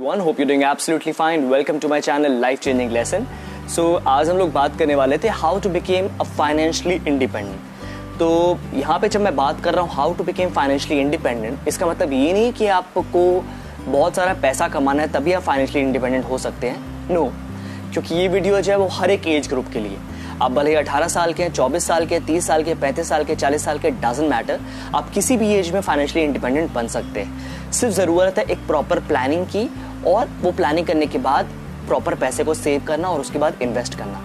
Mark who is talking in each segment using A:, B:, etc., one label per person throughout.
A: everyone, hope you're doing absolutely fine. Welcome to my channel Life Changing Lesson. So आज हम लोग बात करने वाले थे how to become a financially independent. तो यहाँ पे जब मैं बात कर रहा हूँ how to become financially independent, इसका मतलब ये नहीं कि आपको बहुत सारा पैसा कमाना है तभी आप फाइनेंशियली इंडिपेंडेंट हो सकते हैं. नो, क्योंकि ये वीडियो जो है वो हर एक एज ग्रुप के लिए, आप भले 18 साल के हैं, 24 साल के, 30 साल के, 35 साल के, 40 साल के, डजंट मैटर, आप किसी भी एज में फाइनेंशियली इंडिपेंडेंट बन सकते हैं. सिर्फ ज़रूरत है एक प्रॉपर प्लानिंग की, और वो प्लानिंग करने के बाद प्रॉपर पैसे को सेव करना और उसके बाद इन्वेस्ट करना.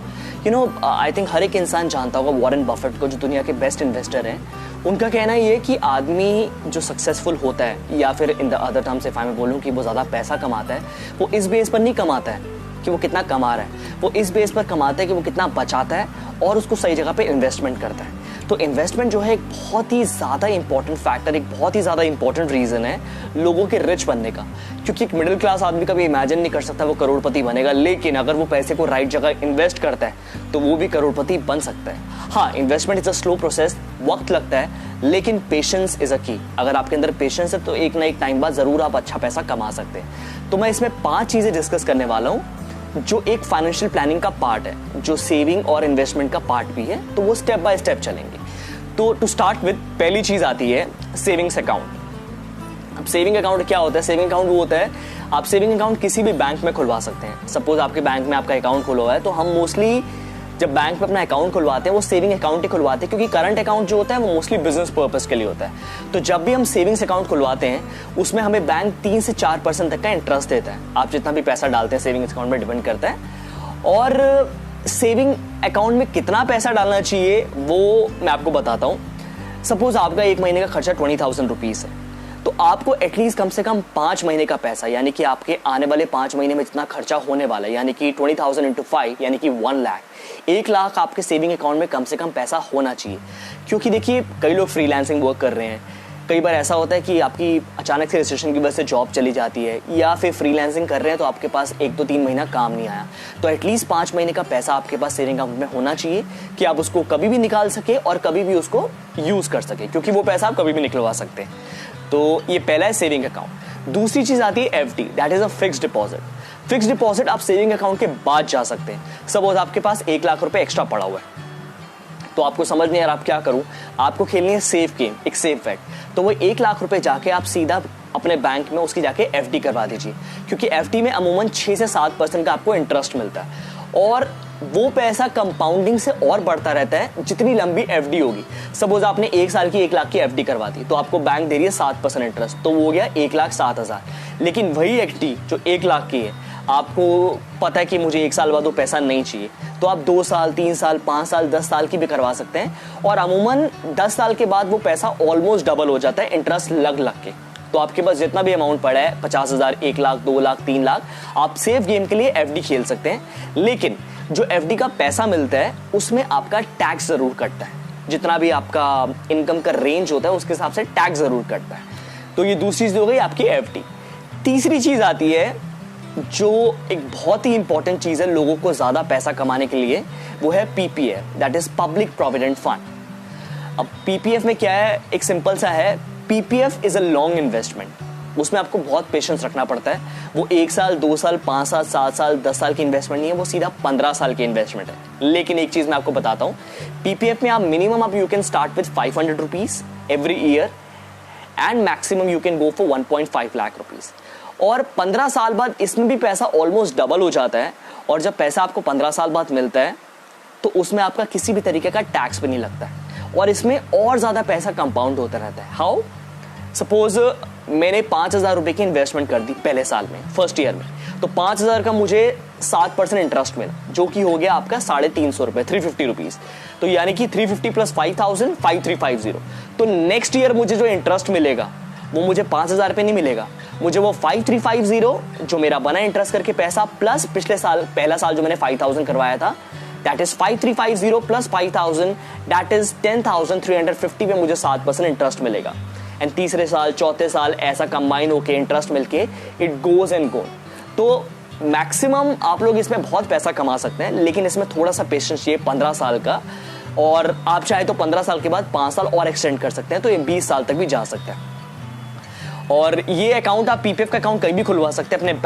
A: आई थिंक हर एक इंसान जानता होगा वॉरेन बफेट को, जो दुनिया के बेस्ट इन्वेस्टर हैं. उनका कहना ये है कि आदमी जो सक्सेसफुल होता है, या फिर in the other terms if I मैं बोलूँ कि वो ज़्यादा पैसा कमाता है, वो इस बेस पर नहीं कमाता है कि वो कितना कमा रहा है, वो इस बेस पर कमाता है कि वो कितना बचाता है और उसको सही जगह पे इन्वेस्टमेंट करता है. तो इन्वेस्टमेंट जो है एक बहुत ही ज़्यादा इंपॉर्टेंट फैक्टर, एक बहुत ही ज़्यादा इंपॉर्टेंट रीज़न है लोगों के रिच बनने का. क्योंकि एक मिडिल क्लास आदमी कभी इमेजिन नहीं कर सकता वो करोड़पति बनेगा, लेकिन अगर वो पैसे को राइट जगह इन्वेस्ट करता है तो वो भी करोड़पति बन सकता है. हाँ, investment is a slow process, वक्त लगता है, लेकिन पेशेंस इज़ अ की. अगर आपके अंदर पेशेंस है तो एक ना एक टाइम बाद ज़रूर आप अच्छा पैसा कमा सकते हैं. तो मैं इसमें 5 चीज़ें डिस्कस करने वाला हूँ जो एक फाइनेंशियल प्लानिंग का पार्ट है, जो सेविंग और इन्वेस्टमेंट का पार्ट भी है. तो वो स्टेप बाय स्टेप चलेंगे. तो टू स्टार्ट विद, पहली चीज आती है सेविंग्स अकाउंट. अब सेविंग अकाउंट क्या होता है? सेविंग अकाउंट वो होता है, आप सेविंग अकाउंट किसी भी बैंक में खुलवा सकते हैं. सपोज आपके बैंक में आपका अकाउंट खुला हुआ है, तो हम मोस्टली जब बैंक में अपना अकाउंट खुलवाते हैं वो सेविंग अकाउंट ही खुलवाते हैं, क्योंकि करंट अकाउंट जो होता है वो मोस्टली बिजनेस पर्पस के लिए होता है. तो जब भी हम सेविंग्स अकाउंट खुलवाते हैं उसमें हमें बैंक 3 से 4% तक का इंटरेस्ट देता है. आप जितना भी पैसा डालते हैं सेविंग्स अकाउंट में डिपेंड करता है. और सेविंग अकाउंट में कितना पैसा डालना चाहिए वो मैं आपको बताता हूँ. सपोज आपका एक महीने का खर्चा 20,000 रुपीज़ है, तो आपको एटलीस्ट कम से कम 5 महीने का पैसा, यानी कि आपके आने वाले 5 महीने में जितना खर्चा होने वाला है, यानी कि 20,000 इंटू 5 यानी कि 1 लाख, 1 लाख आपके सेविंग अकाउंट में कम से कम पैसा होना चाहिए. क्योंकि देखिए, कई लोग फ्रीलांसिंग वर्क कर रहे हैं, कई बार ऐसा होता है कि आपकी अचानक से रिसेशन की वजह से जॉब चली जाती है, या फिर फ्रीलांसिंग कर रहे हैं तो आपके पास 1-2-3 महीना काम नहीं आया, तो एटलीस्ट 5 महीने का पैसा आपके पास सेविंग अकाउंट में होना चाहिए कि आप उसको कभी भी निकाल सके और कभी भी उसको यूज़ कर सके, क्योंकि वो पैसा आप कभी भी निकलवा सकते हैं. तो ये पहला है सेविंग अकाउंट. दूसरी चीज़ आती है FD, that is a fixed deposit. Fixed deposit आप सेविंग अकाउंट के बाद जा सकते हैं. सपोज आपके पास 1 लाख रुपए एक्स्ट्रा पड़ा हुआ है, तो आपको समझ नहीं यार आप क्या करूं, आपको खेलनी है सेफ गेम, एक सेफ बेट. तो वो 1 लाख रुपए जाके आप सीधा अपने बैंक में उसकी जाके एफडी करवा दीजिए, क्योंकि एफडी में अमूमन 6 से 7% का आपको इंटरेस्ट मिलता है, और वो पैसा कंपाउंडिंग से और बढ़ता रहता है जितनी लंबी एफडी होगी. सपोज आपने 1 साल की 1 लाख की एफडी करवा दी, तो आपको बैंक दे रही है 7% इंटरेस्ट, तो वो हो गया 1,07,000. लेकिन वही एफडी जो 1 लाख की है, आपको पता है कि मुझे 1 साल बाद वो पैसा नहीं चाहिए, तो आप 2 साल, 3 साल, 5 साल, 10 साल की भी करवा सकते हैं. और अमूमन 10 साल के बाद वो पैसा ऑलमोस्ट डबल हो जाता है इंटरेस्ट लग के. तो आपके पास जितना भी अमाउंट पड़ा है, 50,000, 1 लाख, 2 लाख, 3 लाख, आप सेफ गेम के लिए एफडी खेल सकते हैं. लेकिन जो एफडी का पैसा मिलता है उसमें आपका टैक्स जरूर कटता है. जितना भी आपका इनकम का रेंज होता है उसके हिसाब से टैक्स जरूर कटता है. तो ये दूसरी चीज हो गई आपकी एफडी. तीसरी चीज आती है जो एक बहुत ही इंपॉर्टेंट चीज है लोगों को ज्यादा पैसा कमाने के लिए, वो है PPF, that is public provident fund. अब पीपीएफ में क्या है, एक सिंपल सा है, PPF is a long investment. उसमें आपको बहुत पेशेंस रखना पड़ता है. वो 1 साल, 2 साल, 5 साल, 7 साल, 10 साल की इन्वेस्टमेंट नहीं है, वो सीधा 15 साल की इन्वेस्टमेंट है. लेकिन एक चीज मैं आपको बताता हूँ, पीपीएफ में आप मिनिमम आप you can start with 500 rupees every year, and maximum you can go for 1.5 lakh rupees. और 15 साल बाद इसमें भी पैसा ऑलमोस्ट डबल हो जाता है. और जब पैसा आपको 15 साल बाद मिलता है तो उसमें आपका किसी भी तरीके का टैक्स भी नहीं लगता है, और इसमें और ज्यादा पैसा कंपाउंड होता रहता है. हाउ? सपोज मैंने 5,000 रुपए की इन्वेस्टमेंट कर दी पहले साल में, फर्स्ट ईयर में, तो 5,000 का मुझे 7% इंटरेस्ट मिला, जो कि हो गया आपका 350 रुपए, 350 रुपीज. तो यानी कि 350 प्लस 5,000, 5,350. तो नेक्स्ट ईयर मुझे जो इंटरेस्ट मिलेगा वो मुझे 5,000 रुपये नहीं मिलेगा, मुझे वो 5,350 जो मेरा बना इंटरेस्ट करके पैसा, प्लस पिछले साल पहला साल जो मैंने 5,000 करवाया था, that is 5,350 plus 5,000, that is 10,350 पे मुझे 7% इंटरेस्ट मिलेगा. एंड तीसरे साल, चौथे साल ऐसा कंबाइन होके इंटरेस्ट मिलके इट गोज एंड गो. तो मैक्सिमम आप लोग इसमें बहुत पैसा कमा सकते हैं, लेकिन इसमें थोड़ा सा पेशेंस चाहिए 15 साल का. और आप चाहे तो 15 साल के बाद 5 साल और एक्सटेंड कर सकते हैं, तो ये 20 साल तक भी जा सकते हैं. और ये अकाउंट आप पीपीएफ का अकाउंट कहीं भी खुलवा सकते हैं अपने बैंक